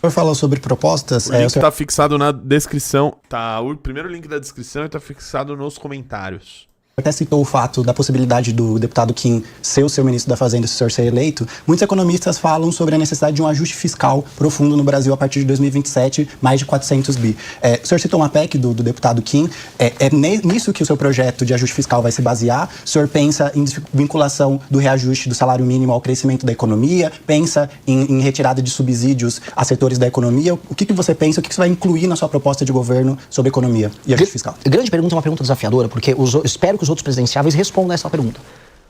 senhor falou sobre propostas. O link tá fixado na descrição. Tá, o primeiro link da descrição está fixado nos comentários. Até citou o fato da possibilidade do deputado Kim ser o seu ministro da Fazenda se o senhor ser eleito. Muitos economistas falam sobre a necessidade de um ajuste fiscal profundo no Brasil a partir de 2027, mais de 400 bi. O senhor citou uma PEC do deputado Kim. É nisso que o seu projeto de ajuste fiscal vai se basear? O senhor pensa em vinculação do reajuste do salário mínimo ao crescimento da economia? Pensa em retirada de subsídios a setores da economia? O que você pensa? O que você vai incluir na sua proposta de governo sobre economia e ajuste fiscal? Grande pergunta, é uma pergunta desafiadora, porque espero que os outros presidenciáveis respondam essa pergunta.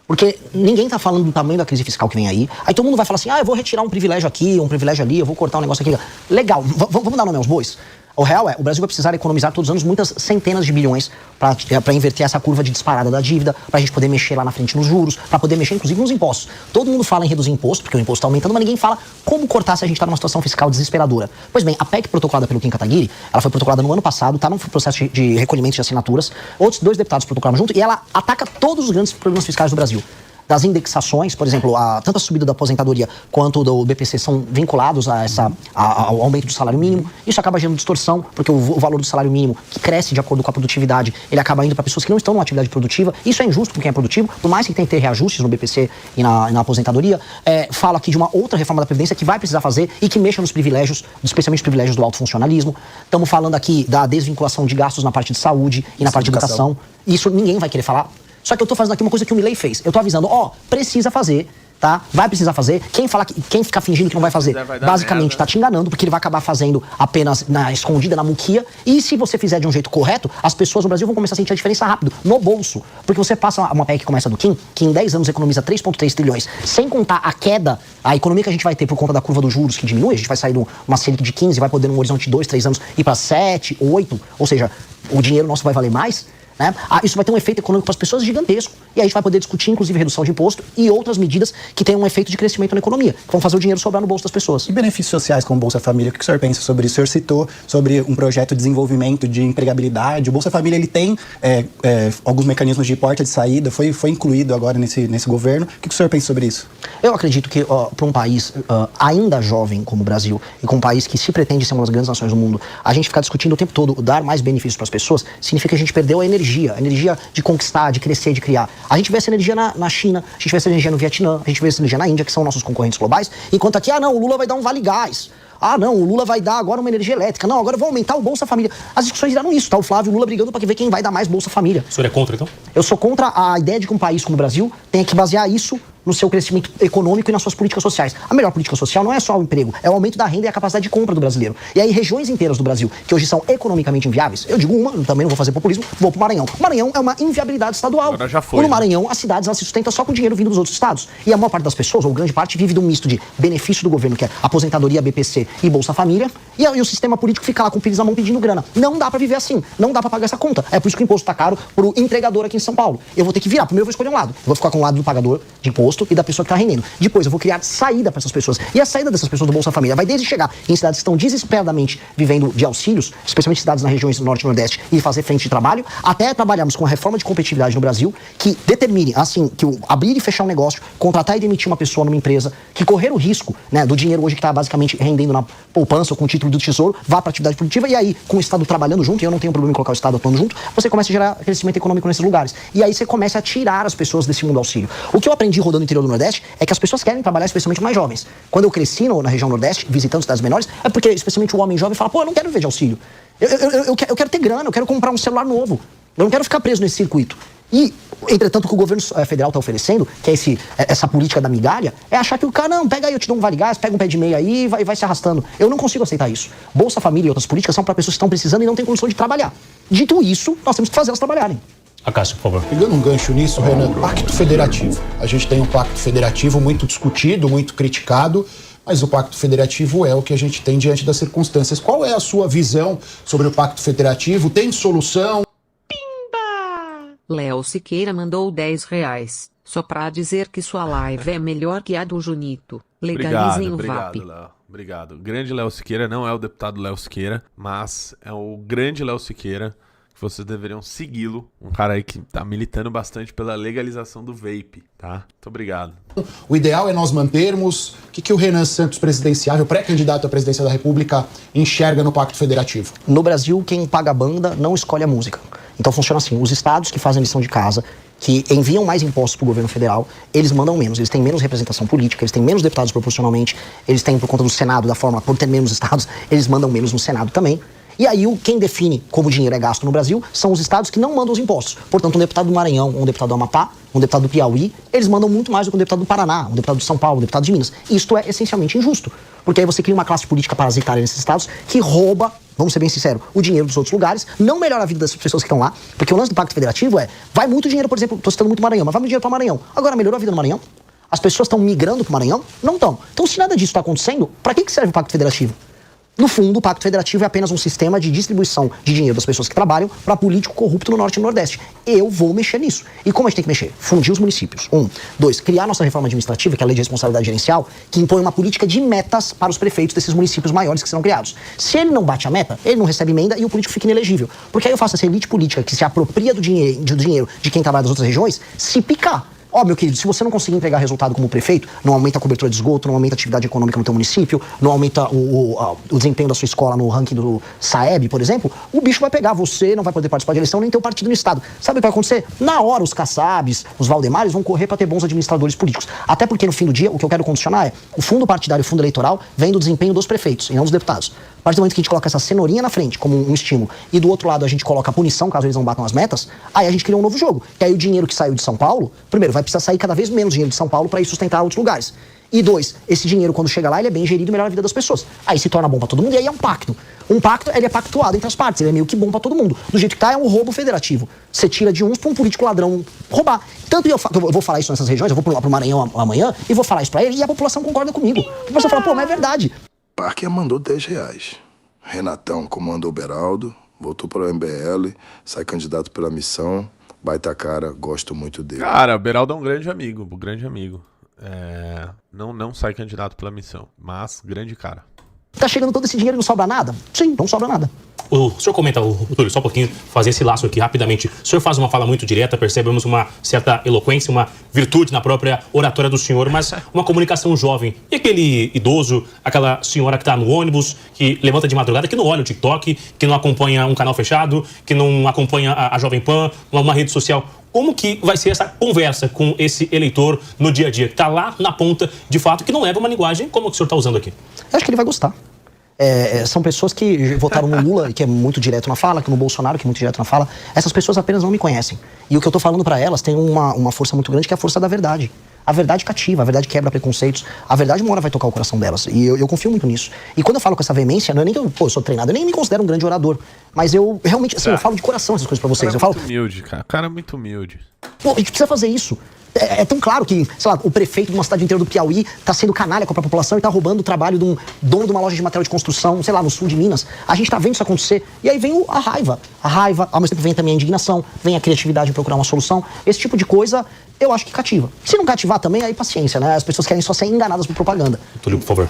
Porque ninguém tá falando do tamanho da crise fiscal que vem aí. Aí todo mundo vai falar assim, eu vou retirar um privilégio aqui, um privilégio ali, eu vou cortar um negócio aqui. Legal, vamos dar nome aos bois? O real o Brasil vai precisar economizar todos os anos muitas centenas de bilhões para inverter essa curva de disparada da dívida, para a gente poder mexer lá na frente nos juros, para poder mexer inclusive nos impostos. Todo mundo fala em reduzir imposto, porque o imposto está aumentando, mas ninguém fala como cortar se a gente está numa situação fiscal desesperadora. Pois bem, a PEC protocolada pelo Kim Kataguiri, ela foi protocolada no ano passado, está num processo de recolhimento de assinaturas, outros 2 deputados protocolaram junto, e ela ataca todos os grandes problemas fiscais do Brasil. Das indexações, por exemplo, tanto a subida da aposentadoria quanto do BPC são vinculados ao aumento do salário mínimo. Isso acaba gerando distorção, porque o valor do salário mínimo, que cresce de acordo com a produtividade, ele acaba indo para pessoas que não estão numa atividade produtiva. Isso é injusto com quem é produtivo, por mais que tem que ter reajustes no BPC e na aposentadoria. Falo aqui de uma outra reforma da Previdência que vai precisar fazer e que mexa nos privilégios, especialmente os privilégios do alto funcionalismo. Estamos falando aqui da desvinculação de gastos na parte de saúde e na parte de educação. Isso ninguém vai querer falar. Só que eu tô fazendo aqui uma coisa que o Milei fez. Eu tô avisando, precisa fazer, tá? Vai precisar fazer. Quem ficar fingindo que não vai fazer, basicamente tá te enganando, porque ele vai acabar fazendo apenas na escondida, na muquia. E se você fizer de um jeito correto, as pessoas no Brasil vão começar a sentir a diferença rápido, no bolso. Porque você passa uma PEC que começa do Kim, que em 10 anos economiza 3,3 trilhões, sem contar a queda, a economia que a gente vai ter por conta da curva dos juros que diminui, a gente vai sair de uma Selic de 15, vai poder num horizonte de 2, 3 anos ir para 7, 8, ou seja, o dinheiro nosso vai valer mais. Né? Isso vai ter um efeito econômico para as pessoas gigantesco. E aí a gente vai poder discutir, inclusive, redução de imposto e outras medidas que tenham um efeito de crescimento na economia, que vão fazer o dinheiro sobrar no bolso das pessoas. E benefícios sociais como Bolsa Família, o que o senhor pensa sobre isso? O senhor citou sobre um projeto de desenvolvimento de empregabilidade. O Bolsa Família ele tem alguns mecanismos de porta de saída, foi incluído agora nesse governo. O que o senhor pensa sobre isso? Eu acredito que para um país ainda jovem como o Brasil e com um país que se pretende ser uma das grandes nações do mundo, a gente ficar discutindo o tempo todo dar mais benefícios para as pessoas significa que a gente perdeu a energia de conquistar, de crescer, de criar. A gente vê essa energia na China, a gente vê essa energia no Vietnã, a gente vê essa energia na Índia, que são nossos concorrentes globais, enquanto aqui, o Lula vai dar um vale gás. Não, o Lula vai dar agora uma energia elétrica. Não, agora eu vou aumentar o Bolsa Família. As discussões giraram isso, tá? O Flávio e o Lula brigando pra ver quem vai dar mais Bolsa Família. O senhor é contra, então? Eu sou contra a ideia de que um país como o Brasil tenha que basear isso no seu crescimento econômico e nas suas políticas sociais. A melhor política social não é só o emprego, é o aumento da renda e a capacidade de compra do brasileiro. E aí regiões inteiras do Brasil, que hoje são economicamente inviáveis, eu digo eu também não vou fazer populismo, vou pro Maranhão. O Maranhão é uma inviabilidade estadual. Agora já foi, no Maranhão, as cidades elas se sustentam só com dinheiro vindo dos outros estados. E a maior parte das pessoas, ou grande parte, vive de um misto de benefício do governo, que é aposentadoria, BPC e Bolsa Família, e o sistema político fica lá com o pires na mão pedindo grana. Não dá pra viver assim, não dá pra pagar essa conta. É por isso que o imposto tá caro pro entregador aqui em São Paulo. Eu vou ter que virar, primeiro eu vou escolher um lado. Eu vou ficar com o lado do pagador de imposto e da pessoa que tá rendendo. Depois eu vou criar saída para essas pessoas. E a saída dessas pessoas do Bolsa Família vai desde chegar em cidades que estão desesperadamente vivendo de auxílios, especialmente cidades nas regiões do Norte e Nordeste, e fazer frente de trabalho, até trabalharmos com a reforma de competitividade no Brasil, que determine, assim, que o abrir e fechar um negócio, contratar e demitir uma pessoa numa empresa, que correr o risco, né, do dinheiro hoje que está basicamente rendendo na poupança ou com o título do Tesouro, vá para a atividade produtiva, e aí, com o Estado trabalhando junto, e eu não tenho problema em colocar o Estado atuando junto, você começa a gerar crescimento econômico nesses lugares. E aí você começa a tirar as pessoas desse mundo auxílio. O que eu aprendi rodando no interior do Nordeste é que as pessoas querem trabalhar, especialmente mais jovens. Quando eu cresci na região Nordeste, visitando cidades menores, é porque, especialmente o homem jovem, fala, eu não quero viver de auxílio. Eu quero ter grana, eu quero comprar um celular novo. Eu não quero ficar preso nesse circuito. E, entretanto, o que o governo federal está oferecendo, que é essa política da migalha, é achar que o cara, não, pega aí, eu te dou um vale gás, pega um pé de meia aí e vai se arrastando. Eu não consigo aceitar isso. Bolsa Família e outras políticas são para pessoas que estão precisando e não têm condição de trabalhar. Dito isso, nós temos que fazer elas trabalharem. Acácio, por favor. Pegando um gancho nisso, Renan, pacto federativo. A gente tem um pacto federativo muito discutido, muito criticado, mas o pacto federativo é o que a gente tem diante das circunstâncias. Qual é a sua visão sobre o pacto federativo? Tem solução? Léo Siqueira mandou R$10, só pra dizer que sua live é melhor que a do Junito. Legalizem o VAP. Obrigado, Léo. Obrigado. Grande Léo Siqueira, não é o deputado Léo Siqueira, mas é o grande Léo Siqueira, que vocês deveriam segui-lo. Um cara aí que tá militando bastante pela legalização do vape, tá? Muito obrigado. O ideal é nós mantermos... O que o Renan Santos, presidenciável, pré-candidato à presidência da República, enxerga no Pacto Federativo? No Brasil, quem paga a banda não escolhe a música. Então funciona assim, os estados que fazem lição de casa, que enviam mais impostos para o governo federal, eles mandam menos, eles têm menos representação política, eles têm menos deputados proporcionalmente, eles têm, por conta do Senado, da fórmula, por ter menos estados, eles mandam menos no Senado também. E aí, quem define como o dinheiro é gasto no Brasil são os estados que não mandam os impostos. Portanto, um deputado do Maranhão, um deputado do Amapá, um deputado do Piauí, eles mandam muito mais do que um deputado do Paraná, um deputado de São Paulo, um deputado de Minas. Isto é essencialmente injusto. Porque aí você cria uma classe política parasitária nesses estados que rouba, vamos ser bem sinceros, o dinheiro dos outros lugares, não melhora a vida das pessoas que estão lá, porque o lance do Pacto Federativo vai muito dinheiro, por exemplo, estou citando muito Maranhão, mas vai muito dinheiro para Maranhão. Agora, melhorou a vida no Maranhão? As pessoas estão migrando para o Maranhão? Não estão. Então, se nada disso está acontecendo, para que serve o Pacto Federativo? No fundo, o Pacto Federativo é apenas um sistema de distribuição de dinheiro das pessoas que trabalham para político corrupto no Norte e no Nordeste. Eu vou mexer nisso. E como a gente tem que mexer? Fundir os municípios. 2, criar nossa reforma administrativa, que é a Lei de Responsabilidade Gerencial, que impõe uma política de metas para os prefeitos desses municípios maiores que serão criados. Se ele não bate a meta, ele não recebe emenda e o político fica inelegível. Porque aí eu faço essa elite política que se apropria do dinheiro de quem trabalha das outras regiões, se picar. Ó, meu querido, se você não conseguir entregar resultado como prefeito, não aumenta a cobertura de esgoto, não aumenta a atividade econômica no teu município, não aumenta o desempenho da sua escola no ranking do Saeb, por exemplo, o bicho vai pegar você, não vai poder participar de eleição, nem ter o partido no estado. Sabe o que vai acontecer? Na hora, os Kassabs, os Valdemares vão correr para ter bons administradores políticos. Até porque, no fim do dia, o que eu quero condicionar é o fundo partidário e o fundo eleitoral vem do desempenho dos prefeitos, e não dos deputados. A partir do momento que a gente coloca essa cenourinha na frente, como um estímulo, e do outro lado a gente coloca a punição, caso eles não batam as metas, aí a gente cria um novo jogo. E aí o dinheiro que saiu de São Paulo, primeiro, vai precisar sair cada vez menos dinheiro de São Paulo para ir sustentar outros lugares. E 2, esse dinheiro, quando chega lá, ele é bem gerido e melhora a vida das pessoas. Aí se torna bom para todo mundo, e aí é um pacto. Um pacto, ele é pactuado entre as partes, ele é meio que bom para todo mundo. Do jeito que tá, é um roubo federativo. Você tira de uns para um político ladrão roubar. Tanto eu vou falar isso nessas regiões, eu vou pro Maranhão amanhã, e vou falar isso para ele, e a população concorda comigo. A população fala, pô, mas é verdade. Parker mandou R$10. Renatão comandou o Beraldo, voltou para o MBL, sai candidato pela missão, baita cara, gosto muito dele. Cara, o Beraldo é um grande amigo. Não sai candidato pela missão, mas grande cara. Tá chegando todo esse dinheiro e não sobra nada? Sim, não sobra nada. O senhor comenta, Túlio, só um pouquinho, fazer esse laço aqui rapidamente. O senhor faz uma fala muito direta, percebemos uma certa eloquência, uma virtude na própria oratória do senhor, mas uma comunicação jovem. E aquele idoso, aquela senhora que tá no ônibus, que levanta de madrugada, que não olha o TikTok, que não acompanha um canal fechado, que não acompanha a Jovem Pan, uma rede social. Como que vai ser essa conversa com esse eleitor no dia a dia, que está lá na ponta, de fato, que não leva uma linguagem como o que o senhor está usando aqui? Eu acho que ele vai gostar. São pessoas que votaram no Lula, que é muito direto na fala, que no Bolsonaro, que é muito direto na fala. Essas pessoas apenas não me conhecem. E o que eu tô falando para elas tem uma força muito grande, que é a força da verdade. A verdade cativa, a verdade quebra preconceitos, a verdade uma hora vai tocar o coração delas. E eu confio muito nisso. E quando eu falo com essa veemência, não é nem que eu sou treinado, eu nem me considero um grande orador. Mas eu realmente, assim, eu falo de coração essas coisas pra vocês. O cara é muito humilde, cara. O cara é muito humilde. Pô, a gente precisa fazer isso. É tão claro que, sei lá, o prefeito de uma cidade inteira do Piauí tá sendo canalha com a população e tá roubando o trabalho de um dono de uma loja de material de construção, sei lá, no sul de Minas. A gente tá vendo isso acontecer. E aí vem a raiva. A raiva, ao mesmo tempo vem também a indignação, vem a criatividade em procurar uma solução. Esse tipo de coisa, eu acho que cativa. Se não cativar também, aí paciência, né? As pessoas querem só ser enganadas por propaganda. Túlio, por favor.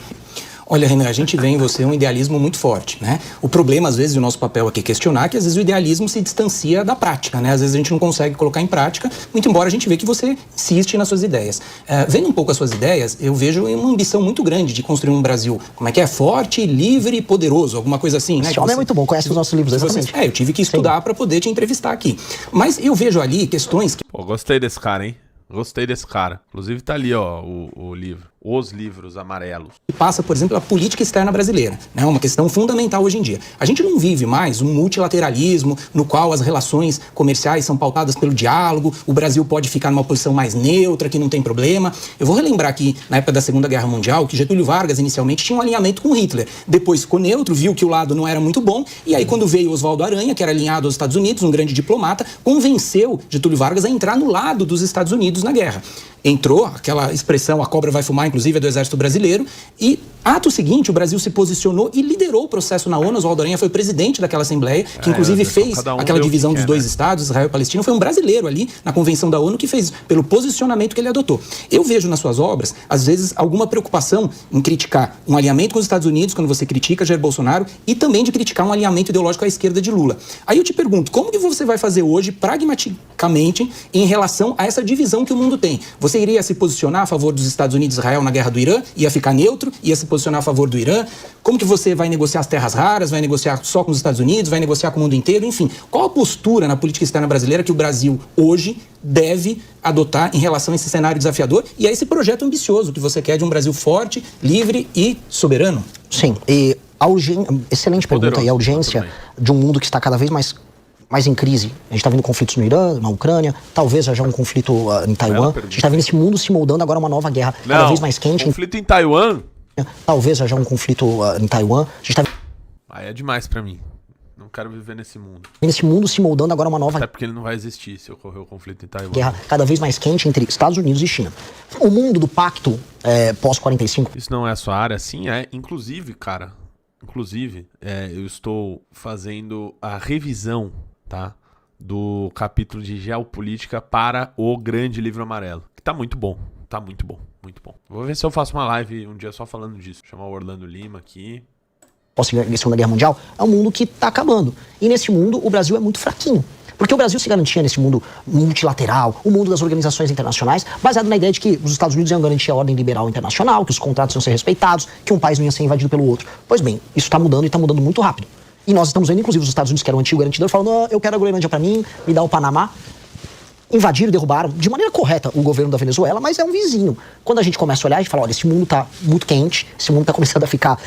Olha, Renan, a gente vê em você um idealismo muito forte, né? O problema, às vezes, do nosso papel aqui é questionar que, às vezes, o idealismo se distancia da prática, né? Às vezes a gente não consegue colocar em prática, muito embora a gente vê que você insiste nas suas ideias. Vendo um pouco as suas ideias, eu vejo uma ambição muito grande de construir um Brasil, como é que é? Forte, livre e poderoso, alguma coisa assim, né? Esse homem é muito bom, conhece os nossos livros, exatamente. Eu tive que estudar para poder te entrevistar aqui. Mas eu vejo ali questões que... Pô, gostei desse cara, hein? Gostei desse cara. Inclusive tá ali, ó, o livro. Os livros amarelos. Passa, por exemplo, a política externa brasileira, né? Uma questão fundamental hoje em dia. A gente não vive mais um multilateralismo no qual as relações comerciais são pautadas pelo diálogo, o Brasil pode ficar numa posição mais neutra, que não tem problema. Eu vou relembrar aqui, na época da Segunda Guerra Mundial, que Getúlio Vargas inicialmente tinha um alinhamento com Hitler. Depois ficou neutro, viu que o lado não era muito bom, e aí quando veio Oswaldo Aranha, que era alinhado aos Estados Unidos, um grande diplomata, convenceu Getúlio Vargas a entrar no lado dos Estados Unidos na guerra. Entrou, aquela expressão, a cobra vai fumar enquanto inclusive é do Exército Brasileiro, e ato seguinte o Brasil se posicionou e liderou o processo na ONU. Oswaldo Aranha foi presidente daquela Assembleia, que inclusive fez aquela divisão dos dois estados, Israel e Palestina. Foi um brasileiro ali na Convenção da ONU que fez pelo posicionamento que ele adotou. Eu vejo nas suas obras, às vezes, alguma preocupação em criticar um alinhamento com os Estados Unidos, quando você critica Jair Bolsonaro, e também de criticar um alinhamento ideológico à esquerda de Lula. Aí eu te pergunto, como que você vai fazer hoje, pragmaticamente, em relação a essa divisão que o mundo tem? Você iria se posicionar a favor dos Estados Unidos e Israel na guerra do Irã? Ia ficar neutro? Ia se posicionar a favor do Irã? Como que você vai negociar as terras raras? Vai negociar só com os Estados Unidos? Vai negociar com o mundo inteiro? Enfim, qual a postura na política externa brasileira que o Brasil hoje deve adotar em relação a esse cenário desafiador e a esse projeto ambicioso que você quer de um Brasil forte, livre e soberano? Sim, e excelente pergunta. E a urgência de um mundo que está cada vez mais em crise. A gente está vendo conflitos no Irã, na Ucrânia, talvez haja um conflito em Taiwan. A gente está vendo esse mundo se moldando agora uma nova guerra cada vez mais quente. Conflito em Taiwan? Talvez haja um conflito em Taiwan. A gente está Aí é demais pra mim. Não quero viver nesse mundo. Esse mundo se moldando agora uma nova Até porque ele não vai existir se ocorrer o conflito em Taiwan. guerra cada vez mais quente entre Estados Unidos e China. O mundo do pacto pós-45... Isso não é a sua área? Sim, é. Inclusive, cara, eu estou fazendo a revisão, tá, do capítulo de geopolítica para o Grande Livro Amarelo. Que tá muito bom. Tá muito bom. Muito bom. Vou ver se eu faço uma live um dia só falando disso. Vou chamar o Orlando Lima aqui. Pós-Segunda Guerra Mundial, é um mundo que está acabando. E nesse mundo, o Brasil é muito fraquinho. Porque o Brasil se garantia nesse mundo multilateral, o mundo das organizações internacionais, baseado na ideia de que os Estados Unidos iam garantir a ordem liberal internacional, que os contratos iam ser respeitados, que um país não ia ser invadido pelo outro. Pois bem, isso está mudando e está mudando muito rápido. E nós estamos vendo, inclusive, os Estados Unidos, que era o antigo garantidor, falando, não, eu quero a Groenlândia para mim, me dá o Panamá. Invadiram, derrubaram, de maneira correta, o governo da Venezuela, mas é um vizinho. Quando a gente começa a olhar, a gente fala, olha, esse mundo está muito quente, esse mundo está começando a ficar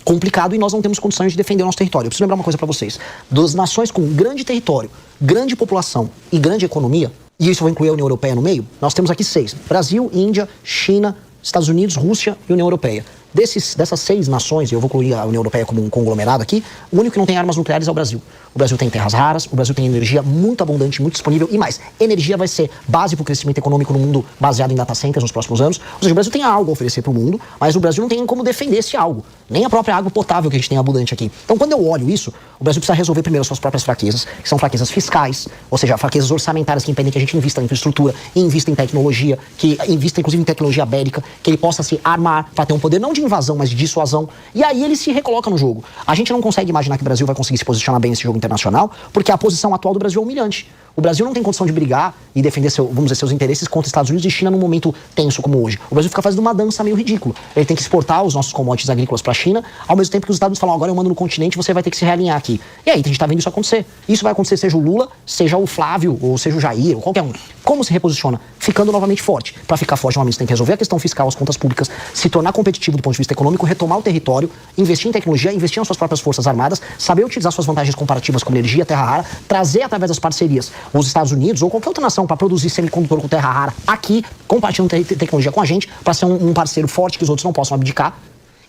complicado e nós não temos condições de defender o nosso território. Eu preciso lembrar uma coisa para vocês. Das nações com grande território, grande população e grande economia, e isso eu vou incluir a União Europeia no meio, nós temos aqui 6. Brasil, Índia, China, Estados Unidos, Rússia e União Europeia. Dessas 6 nações, e eu vou incluir a União Europeia como um conglomerado aqui, o único que não tem armas nucleares é o Brasil. O Brasil tem terras raras, o Brasil tem energia muito abundante, muito disponível, e mais, energia vai ser base para o crescimento econômico no mundo baseado em data centers nos próximos anos. Ou seja, o Brasil tem algo a oferecer para o mundo, mas o Brasil não tem como defender esse algo, nem a própria água potável que a gente tem abundante aqui. Então, quando eu olho isso, o Brasil precisa resolver primeiro as suas próprias fraquezas, que são fraquezas fiscais, ou seja, fraquezas orçamentárias que impedem que a gente invista em infraestrutura, invista em tecnologia, que invista inclusive em tecnologia bélica, que ele possa se armar para ter um poder não de invasão, mas de dissuasão. E aí ele se recoloca no jogo. A gente não consegue imaginar que o Brasil vai conseguir se posicionar bem nesse jogo internacional, porque a posição atual do Brasil é humilhante. O Brasil não tem condição de brigar e defender seus interesses contra Estados Unidos e China num momento tenso como hoje. O Brasil fica fazendo uma dança meio ridícula. Ele tem que exportar os nossos commodities agrícolas para a China, ao mesmo tempo que os Estados Unidos falam, agora eu mando no continente, você vai ter que se realinhar aqui. E aí a gente tá vendo isso acontecer. Isso vai acontecer seja o Lula, seja o Flávio, ou seja o Jair, ou qualquer um. Como se reposiciona? Ficando novamente forte. Para ficar forte, novamente, você tem que resolver a questão fiscal, as contas públicas, se tornar competitivo do ponto de vista econômico, retomar o território, investir em tecnologia, investir nas suas próprias forças armadas, saber utilizar suas vantagens comparativas como energia, terra rara, trazer através das parcerias os Estados Unidos ou qualquer outra nação para produzir semicondutor com terra rara aqui, compartilhando tecnologia com a gente, para ser um parceiro forte que os outros não possam abdicar.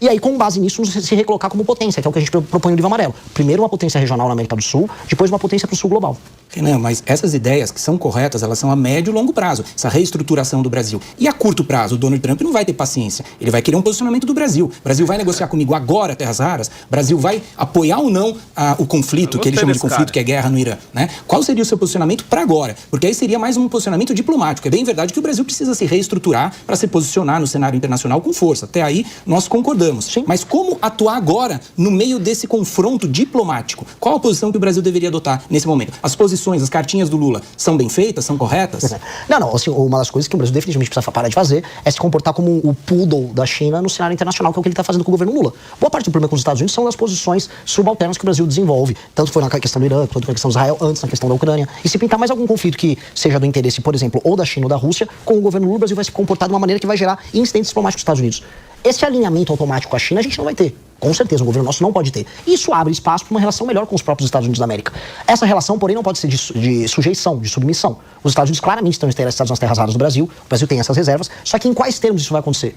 E aí, com base nisso, se recolocar como potência, que é o que a gente propõe no Livro Amarelo. Primeiro uma potência regional na América do Sul, depois uma potência para o Sul global. Não, mas essas ideias que são corretas, elas são a médio e longo prazo, essa reestruturação do Brasil. E a curto prazo, o Donald Trump não vai ter paciência. Ele vai querer um posicionamento do Brasil. O Brasil vai negociar comigo agora terras raras? O Brasil vai apoiar ou não o conflito, que ele chama de conflito, que é guerra no Irã, né? Qual seria o seu posicionamento para agora? Porque aí seria mais um posicionamento diplomático. É bem verdade que o Brasil precisa se reestruturar para se posicionar no cenário internacional com força. Até aí, nós concordamos. Sim. Mas como atuar agora no meio desse confronto diplomático? Qual a posição que o Brasil deveria adotar nesse momento? As posições, as cartinhas do Lula são bem feitas, são corretas? Não, assim, uma das coisas que o Brasil definitivamente precisa parar de fazer é se comportar como o poodle da China no cenário internacional, que é o que ele está fazendo com o governo Lula. Boa parte do problema com os Estados Unidos são as posições subalternas que o Brasil desenvolve, tanto foi na questão do Irã, quanto na questão de Israel, antes na questão da Ucrânia. E se pintar mais algum conflito que seja do interesse, por exemplo, ou da China ou da Rússia, com o governo Lula, o Brasil vai se comportar de uma maneira que vai gerar incidentes diplomáticos dos Estados Unidos. Esse alinhamento automático com a China a gente não vai ter. Com certeza, o governo nosso não pode ter. Isso abre espaço para uma relação melhor com os próprios Estados Unidos da América. Essa relação, porém, não pode ser de sujeição, de submissão. Os Estados Unidos claramente estão interessados nas terras raras do Brasil, o Brasil tem essas reservas, só que em quais termos isso vai acontecer?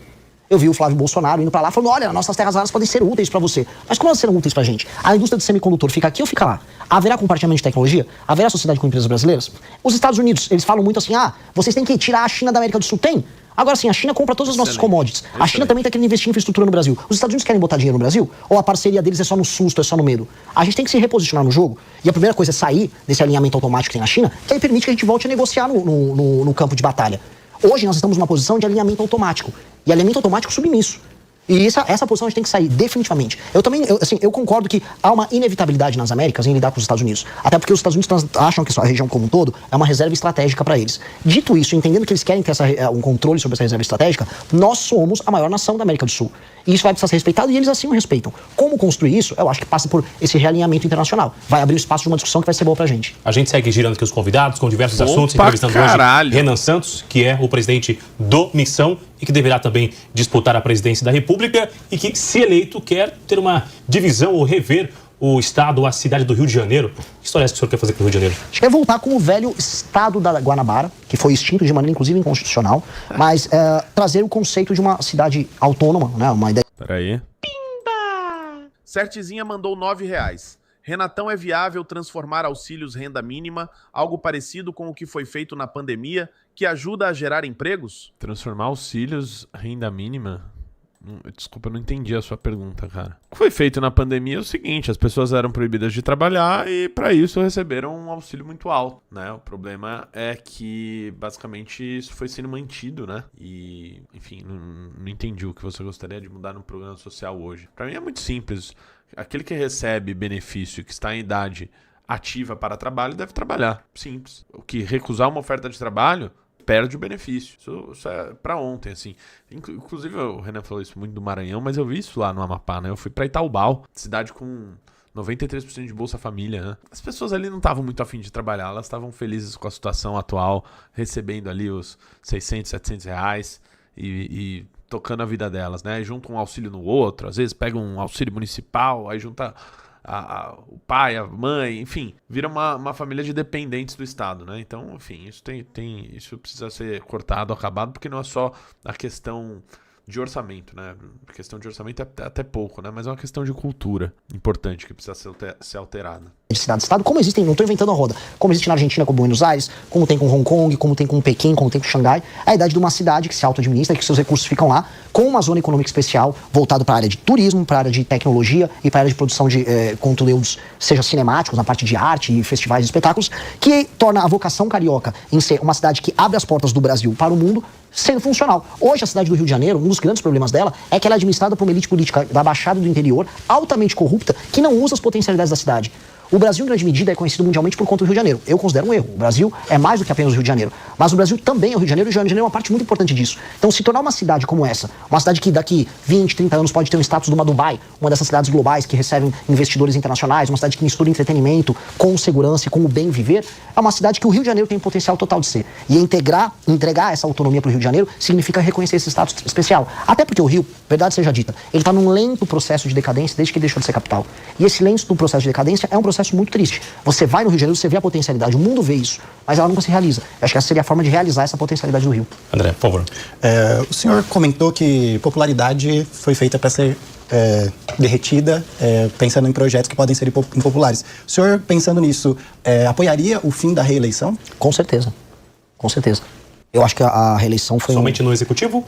Eu vi o Flávio Bolsonaro indo para lá falando, olha, nossas terras raras podem ser úteis para você. Mas como elas serão úteis para a gente? A indústria de semicondutor fica aqui ou fica lá? Haverá compartilhamento de tecnologia? Haverá sociedade com empresas brasileiras? Os Estados Unidos, eles falam muito assim, vocês têm que tirar a China da América do Sul. Tem? Agora sim, a China compra todas as nossas Excelente. commodities. A China Excelente. também está querendo investir em infraestrutura no Brasil. Os Estados Unidos querem botar dinheiro no Brasil? Ou a parceria deles é só no susto, é só no medo? A gente tem que se reposicionar no jogo. E a primeira coisa é sair desse alinhamento automático que tem na China, que aí permite que a gente volte a negociar no campo de batalha. Hoje nós estamos numa posição de alinhamento automático. E alinhamento automático submisso. E essa posição a gente tem que sair, definitivamente. Eu concordo que há uma inevitabilidade nas Américas em lidar com os Estados Unidos. Até porque os Estados Unidos acham que a região como um todo é uma reserva estratégica para eles. Dito isso, entendendo que eles querem ter um controle sobre essa reserva estratégica, nós somos a maior nação da América do Sul. E isso vai precisar ser respeitado e eles assim o respeitam. Como construir isso? Eu acho que passa por esse realinhamento internacional. Vai abrir o espaço de uma discussão que vai ser boa pra gente. A gente segue girando aqui os convidados com diversos Opa, assuntos, entrevistando caralho. hoje Renan Santos, que é o presidente do Missão e que deverá também disputar a presidência da República e que, se eleito, quer ter uma divisão ou rever o estado ou a cidade do Rio de Janeiro. Que história é essa que o senhor quer fazer com o Rio de Janeiro? A gente quer voltar com o velho estado da Guanabara, que foi extinto de maneira inclusive inconstitucional, mas trazer o conceito de uma cidade autônoma, né? Uma ideia. Peraí. Pimba! Certezinha mandou R$9. Renatão, é viável transformar auxílios renda mínima, algo parecido com o que foi feito na pandemia, que ajuda a gerar empregos? Transformar auxílios renda mínima? Desculpa, eu não entendi a sua pergunta, cara. O que foi feito na pandemia é o seguinte, as pessoas eram proibidas de trabalhar e para isso receberam um auxílio muito alto, né? O problema é que basicamente isso foi sendo mantido, né? E, enfim, não entendi o que você gostaria de mudar no programa social hoje. Para mim é muito simples. Aquele que recebe benefício, que está em idade ativa para trabalho, deve trabalhar. Simples. O que recusar uma oferta de trabalho perde o benefício. Isso é pra ontem, assim. Inclusive, o Renan falou isso muito do Maranhão, mas eu vi isso lá no Amapá, né? Eu fui pra Itaubal, cidade com 93% de Bolsa Família, né? As pessoas ali não estavam muito afim de trabalhar, elas estavam felizes com a situação atual, recebendo ali os 600, 700 reais e tocando a vida delas, né? Junta um auxílio no outro, às vezes pega um auxílio municipal, aí junta o pai, a mãe, enfim, vira uma família de dependentes do Estado, né? Então, enfim, isso precisa ser cortado, acabado, porque não é só a questão de orçamento, né? A questão de orçamento é até pouco, né? Mas é uma questão de cultura importante que precisa ser alterada. De cidade-estado, como existem, não estou inventando a roda, como existe na Argentina com Buenos Aires, como tem com Hong Kong, como tem com Pequim, como tem com Xangai, a idade de uma cidade que se auto-administra e que seus recursos ficam lá, com uma zona econômica especial voltada para a área de turismo, para a área de tecnologia e para a área de produção de conteúdos, seja cinemáticos, na parte de arte e festivais e espetáculos, que torna a vocação carioca em ser uma cidade que abre as portas do Brasil para o mundo, sendo funcional. Hoje a cidade do Rio de Janeiro, um dos grandes problemas dela é que ela é administrada por uma elite política da Baixada do interior, altamente corrupta, que não usa as potencialidades da cidade. O Brasil, em grande medida, é conhecido mundialmente por conta do Rio de Janeiro. Eu considero um erro. O Brasil é mais do que apenas o Rio de Janeiro. Mas o Brasil também é o Rio de Janeiro, e o Rio de Janeiro é uma parte muito importante disso. Então, se tornar uma cidade como essa, uma cidade que daqui 20, 30 anos pode ter um status de uma Dubai, uma dessas cidades globais que recebem investidores internacionais, uma cidade que mistura entretenimento com segurança e com o bem viver, é uma cidade que o Rio de Janeiro tem potencial total de ser. E entregar essa autonomia para o Rio de Janeiro significa reconhecer esse status especial. Até porque o Rio, verdade seja dita, ele está num lento processo de decadência desde que deixou de ser capital. E esse lento processo de decadência é um processo muito triste. Você vai no Rio de Janeiro, você vê a potencialidade, o mundo vê isso, mas ela nunca se realiza. Eu acho que essa seria a forma de realizar essa potencialidade do Rio. André, por favor. O senhor comentou que popularidade foi feita para ser derretida, pensando em projetos que podem ser impopulares. O senhor, pensando nisso, apoiaria o fim da reeleição? Com certeza. Com certeza. Eu acho que a reeleição foi... Somente no Executivo?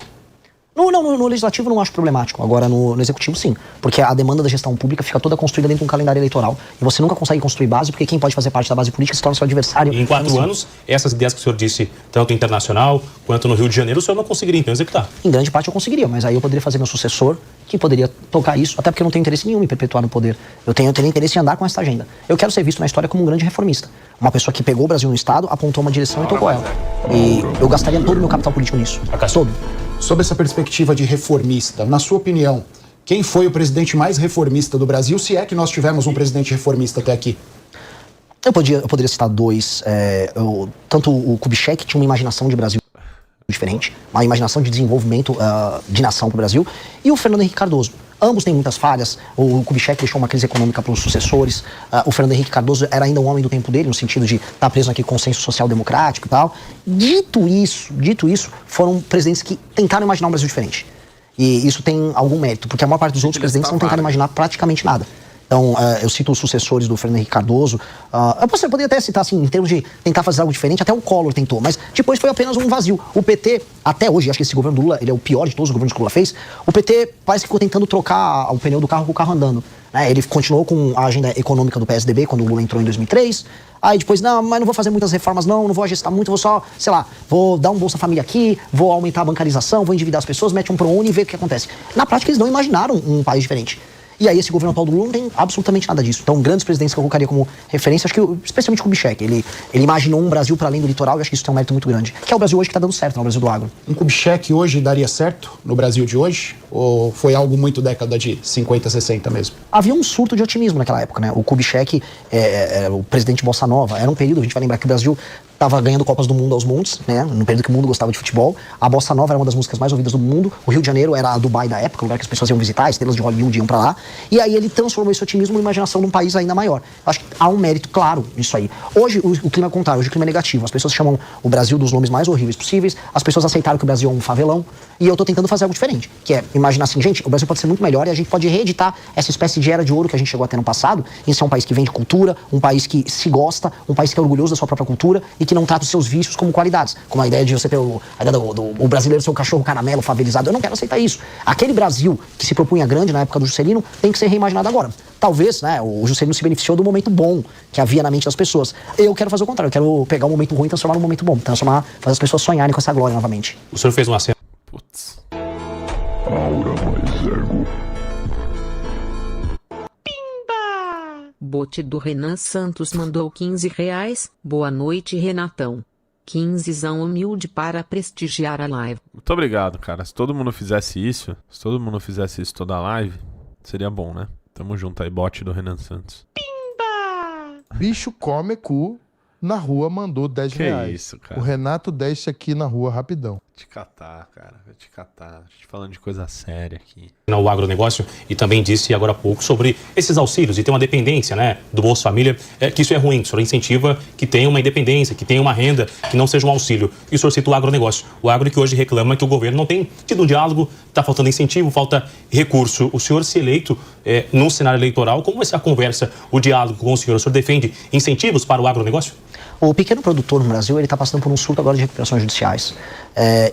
No Legislativo não acho problemático. Agora, no Executivo, sim. Porque a demanda da gestão pública fica toda construída dentro de um calendário eleitoral. E você nunca consegue construir base, porque quem pode fazer parte da base política se torna seu adversário. E em 4 anos, essas ideias que o senhor disse, tanto internacional quanto no Rio de Janeiro, o senhor não conseguiria, então, executar? Em grande parte eu conseguiria, mas aí eu poderia fazer meu sucessor, que poderia tocar isso, até porque eu não tenho interesse nenhum em perpetuar no poder. Eu teria interesse em andar com essa agenda. Eu quero ser visto na história como um grande reformista. Uma pessoa que pegou o Brasil no Estado, apontou uma direção e tocou ela. E eu gastaria todo o meu capital político nisso. Todo. Sob essa perspectiva de reformista, na sua opinião, quem foi o presidente mais reformista do Brasil, se é que nós tivemos um presidente reformista até aqui? Eu poderia citar dois. Tanto o Kubitschek, que tinha uma imaginação de Brasil diferente, uma imaginação de desenvolvimento de nação para o Brasil, e o Fernando Henrique Cardoso. Ambos têm muitas falhas. O Kubitschek deixou uma crise econômica para os sucessores. O Fernando Henrique Cardoso era ainda um homem do tempo dele, no sentido de estar preso naquele consenso social-democrático e tal. Dito isso, foram presidentes que tentaram imaginar um Brasil diferente. E isso tem algum mérito, porque a maior parte dos outros presidentes não tentaram imaginar praticamente nada. Então, eu cito os sucessores do Fernando Henrique Cardoso. Eu poderia até citar, assim, em termos de tentar fazer algo diferente, até o Collor tentou, mas depois foi apenas um vazio. O PT, até hoje, acho que esse governo do Lula, ele é o pior de todos os governos que o Lula fez, o PT parece que ficou tentando trocar o pneu do carro com o carro andando. Né? Ele continuou com a agenda econômica do PSDB, quando o Lula entrou em 2003. Aí depois, não, mas não vou fazer muitas reformas não vou agestar muito, vou só, sei lá, vou dar um Bolsa Família aqui, vou aumentar a bancarização, vou endividar as pessoas, mete um ProUni e vê o que acontece. Na prática, eles não imaginaram um país diferente. E aí esse governo atual do Lula não tem absolutamente nada disso. Então, grandes presidentes que eu colocaria como referência, acho que especialmente o Kubitschek. Ele imaginou um Brasil para além do litoral e acho que isso tem um mérito muito grande. Que é o Brasil hoje que está dando certo, no Brasil do agro. Um Kubitschek hoje daria certo no Brasil de hoje? Ou foi algo muito década de 50, 60 mesmo? Havia um surto de otimismo naquela época, né? O Kubitschek, o presidente Bossa Nova, era um período, a gente vai lembrar que o Brasil estava ganhando Copas do Mundo aos montes, né? No período que o mundo gostava de futebol. A Bossa Nova era uma das músicas mais ouvidas do mundo. O Rio de Janeiro era a Dubai da época, o lugar que as pessoas iam visitar, estrelas de Hollywood iam pra lá. E aí ele transformou esse otimismo em imaginação de um país ainda maior. Acho que há um mérito claro nisso aí. Hoje o clima é contrário, hoje o clima é negativo. As pessoas chamam o Brasil dos nomes mais horríveis possíveis, as pessoas aceitaram que o Brasil é um favelão, e eu tô tentando fazer algo diferente, que é imaginar assim, gente, o Brasil pode ser muito melhor e a gente pode reeditar essa espécie de era de ouro que a gente chegou a ter no passado, em ser um país que vende cultura, um país que se gosta, um país que é orgulhoso da sua própria cultura e que não trata os seus vícios como qualidades, como a ideia de você ter o brasileiro ser o cachorro caramelo favelizado. Eu não quero aceitar isso. Aquele Brasil que se propunha grande na época do Juscelino tem que ser reimaginado agora. Talvez, né, o Juscelino se beneficiou do momento bom que havia na mente das pessoas. Eu quero fazer o contrário, eu quero pegar um momento ruim e transformar num momento bom, fazer as pessoas sonharem com essa glória novamente. O senhor fez uma cena. Putz. Aura mais ego. Bote do Renan Santos mandou R$15. Boa noite, Renatão. 15zão humilde para prestigiar a live. Muito obrigado, cara. Se todo mundo fizesse isso toda a live, seria bom, né? Tamo junto aí, bote do Renan Santos. Bicho come cu na rua mandou R$10. Que isso, cara. O Renato desce aqui na rua rapidão. Te catar, cara. Vou te catar. A gente falando de coisa séria aqui. O agronegócio, e também disse agora há pouco sobre esses auxílios e tem uma dependência, né, do Bolsa Família, que isso é ruim, que o senhor incentiva que tenha uma independência, que tenha uma renda, que não seja um auxílio. E o senhor cita o agronegócio. O agro que hoje reclama que o governo não tem tido um diálogo, está faltando incentivo, falta recurso. O senhor se eleito num cenário eleitoral, como vai ser a conversa, o diálogo com o senhor? O senhor defende incentivos para o agronegócio? O pequeno produtor no Brasil, ele está passando por um surto agora de recuperações judiciais.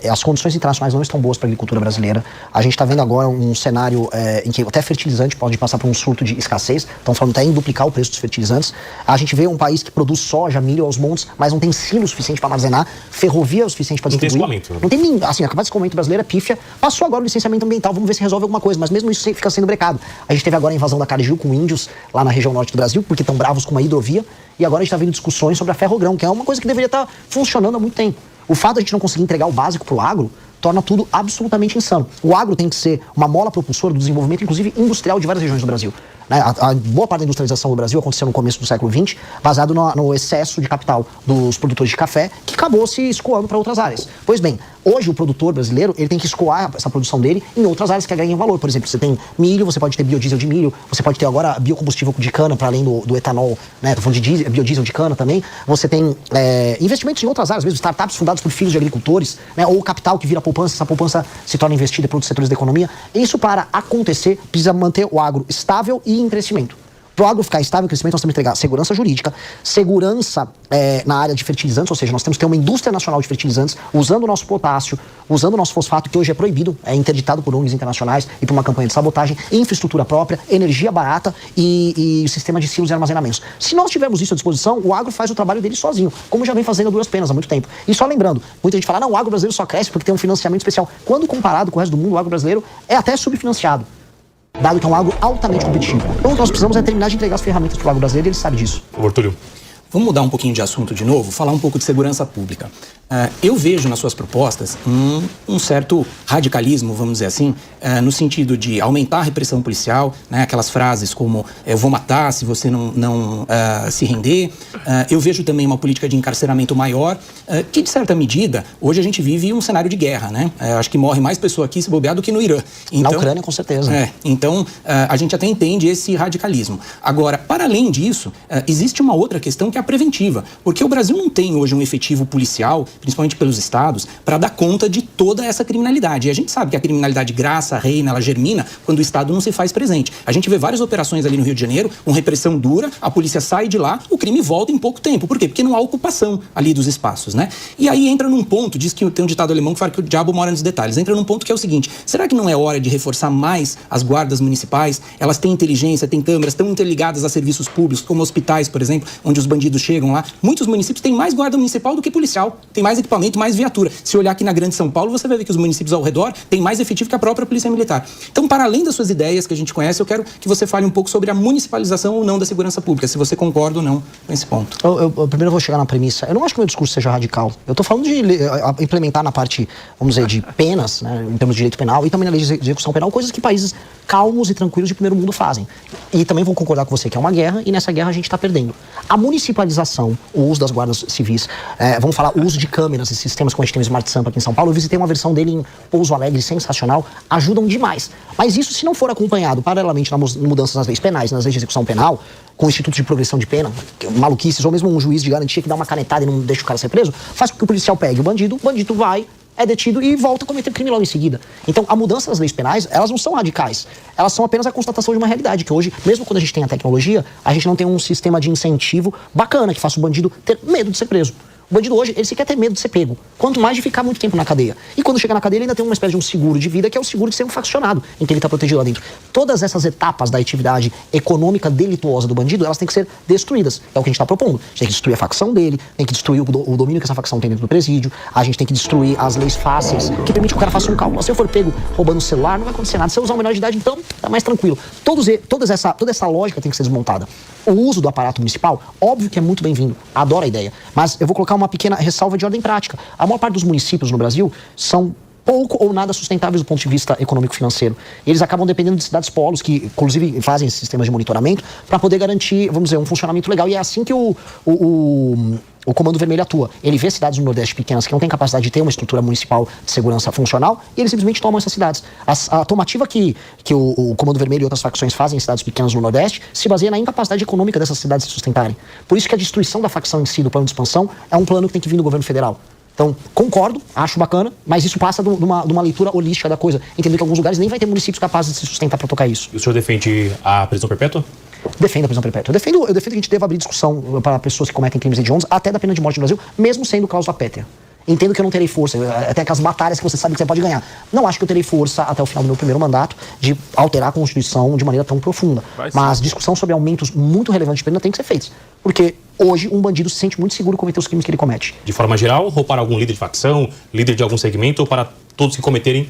As condições internacionais não estão boas para a agricultura brasileira. A gente está vendo agora um cenário em que até fertilizante pode passar por um surto de escassez. Estão falando até em duplicar o preço dos fertilizantes. A gente vê um país que produz soja, milho aos montes, mas não tem silo suficiente para armazenar, ferrovia o suficiente para distribuir. Não tem escoamento. Não tem nem, assim, a capaz de escoamento brasileira é pífia. Passou agora o licenciamento ambiental, vamos ver se resolve alguma coisa, mas mesmo isso fica sendo brecado. A gente teve agora a invasão da Cargill com índios lá na região norte do Brasil, porque estão bravos com uma hidrovia. E agora a gente está vendo discussões sobre a ferrogrão, que é uma coisa que deveria estar funcionando há muito tempo. O fato de a gente não conseguir entregar o básico para o agro torna tudo absolutamente insano. O agro tem que ser uma mola propulsora do desenvolvimento, inclusive industrial, de várias regiões do Brasil. A boa parte da industrialização do Brasil aconteceu no começo do século XX, baseado no excesso de capital dos produtores de café, que acabou se escoando para outras áreas. Pois bem, hoje o produtor brasileiro ele tem que escoar essa produção dele em outras áreas que agreguem valor. Por exemplo, você tem milho, você pode ter biodiesel de milho, você pode ter agora biocombustível de cana, para além do etanol, né? Tô falando de biodiesel de cana também. Você tem investimentos em outras áreas, mesmo startups fundadas por filhos de agricultores, né? Ou capital que vira poupança, essa poupança se torna investida por outros setores da economia. Isso, para acontecer, precisa manter o agro estável e em crescimento. Para o agro ficar estável em crescimento, nós temos que entregar segurança jurídica, segurança na área de fertilizantes, ou seja, nós temos que ter uma indústria nacional de fertilizantes, usando o nosso potássio, usando o nosso fosfato, que hoje é proibido, é interditado por ONGs internacionais e por uma campanha de sabotagem, infraestrutura própria, energia barata e sistema de silos e armazenamentos. Se nós tivermos isso à disposição, o agro faz o trabalho dele sozinho, como já vem fazendo a duras penas há muito tempo. E só lembrando, muita gente fala, não, o agro brasileiro só cresce porque tem um financiamento especial. Quando comparado com o resto do mundo, o agro brasileiro é até subfinanciado, dado que é um agro altamente competitivo. Então, o que nós precisamos é terminar de entregar as ferramentas para o agro brasileiro e ele sabe disso. Ortúlio. Vamos mudar um pouquinho de assunto de novo, falar um pouco de segurança pública. Eu vejo nas suas propostas um certo radicalismo, vamos dizer assim, no sentido de aumentar a repressão policial, né, aquelas frases como eu vou matar se você não se render. Eu vejo também uma política de encarceramento maior, que de certa medida, hoje a gente vive um cenário de guerra, né? Acho que morre mais pessoa aqui se bobear do que no Irã. Então, na Ucrânia, com certeza. Então, a gente até entende esse radicalismo. Agora, para além disso, existe uma outra questão que é a preventiva, porque o Brasil não tem hoje um efetivo policial principalmente pelos estados, para dar conta de toda essa criminalidade. E a gente sabe que a criminalidade graça, reina, ela germina quando o Estado não se faz presente. A gente vê várias operações ali no Rio de Janeiro, com repressão dura, a polícia sai de lá, o crime volta em pouco tempo. Por quê? Porque não há ocupação ali dos espaços, né? E aí entra num ponto, diz que tem um ditado alemão que fala que o diabo mora nos detalhes. Entra num ponto que é o seguinte: será que não é hora de reforçar mais as guardas municipais? Elas têm inteligência, têm câmeras, estão interligadas a serviços públicos, como hospitais, por exemplo, onde os bandidos chegam lá. Muitos municípios têm mais guarda municipal do que policial, tem mais equipamento, mais viatura. Se olhar aqui na Grande São Paulo, você vai ver que os municípios ao redor têm mais efetivo que a própria Polícia Militar. Então, para além das suas ideias que a gente conhece, eu quero que você fale um pouco sobre a municipalização ou não da segurança pública, se você concorda ou não com esse ponto. Eu primeiro vou chegar na premissa. Eu não acho que o meu discurso seja radical. Eu estou falando de implementar na parte, vamos dizer, de penas, né, em termos de direito penal, e também na lei de execução penal, coisas que países calmos e tranquilos de primeiro mundo fazem. E também vou concordar com você que é uma guerra, e nessa guerra a gente está perdendo. A municipalização, o uso das guardas civis, vamos falar, o uso de câmeras e sistemas, como a gente tem o Smart Sampa aqui em São Paulo, eu visitei uma versão dele em Pouso Alegre, sensacional, ajudam demais. Mas isso, se não for acompanhado paralelamente nas mudanças nas leis penais, nas leis de execução penal, com o Instituto de Progressão de Pena, maluquices, ou mesmo um juiz de garantia que dá uma canetada e não deixa o cara ser preso, faz com que o policial pegue o bandido vai, é detido e volta a cometer crime logo em seguida. Então, a mudança das leis penais, elas não são radicais. Elas são apenas a constatação de uma realidade, que hoje, mesmo quando a gente tem a tecnologia, a gente não tem um sistema de incentivo bacana que faça o bandido ter medo de ser preso. O bandido hoje, ele sequer tem medo de ser pego. Quanto mais de ficar muito tempo na cadeia. E quando chega na cadeia, ele ainda tem uma espécie de um seguro de vida, que é o seguro de ser um faccionado, em que ele está protegido lá dentro. Todas essas etapas da atividade econômica delituosa do bandido, elas têm que ser destruídas. É o que a gente está propondo. A gente tem que destruir a facção dele, tem que destruir o domínio que essa facção tem dentro do presídio, a gente tem que destruir as leis fáceis, que permitem que o cara faça um cálculo. Se eu for pego roubando o celular, não vai acontecer nada. Se eu usar um menor de idade, então, tá mais tranquilo. Toda essa lógica tem que ser desmontada. O uso do aparato municipal, óbvio que é muito bem-vindo, adoro a ideia, mas eu vou colocar uma pequena ressalva de ordem prática. A maior parte dos municípios no Brasil são pouco ou nada sustentáveis do ponto de vista econômico-financeiro. Eles acabam dependendo de cidades polos, que inclusive fazem esses sistemas de monitoramento, para poder garantir, vamos dizer, um funcionamento legal. E é assim que o Comando Vermelho atua. Ele vê cidades no Nordeste pequenas que não têm capacidade de ter uma estrutura municipal de segurança funcional, e eles simplesmente tomam essas cidades. A tomativa que o Comando Vermelho e outras facções fazem em cidades pequenas no Nordeste se baseia na incapacidade econômica dessas cidades se sustentarem. Por isso que a destruição da facção em si, do plano de expansão, é um plano que tem que vir do governo federal. Então, concordo, acho bacana, mas isso passa de uma leitura holística da coisa. Entendendo que em alguns lugares nem vai ter municípios capazes de se sustentar para tocar isso. E o senhor defende a prisão perpétua? Defendo a prisão perpétua. Eu defendo que a gente deva abrir discussão para pessoas que cometem crimes hediondos, até da pena de morte no Brasil, mesmo sendo cláusula pétrea. Entendo que eu não terei força, até aquelas batalhas que você sabe que você pode ganhar. Não acho que eu terei força até o final do meu primeiro mandato de alterar a Constituição de maneira tão profunda. Mas discussão sobre aumentos muito relevantes de pena tem que ser feita. Porque hoje um bandido se sente muito seguro cometer os crimes que ele comete. De forma geral, ou para algum líder de facção, líder de algum segmento, ou para todos que cometerem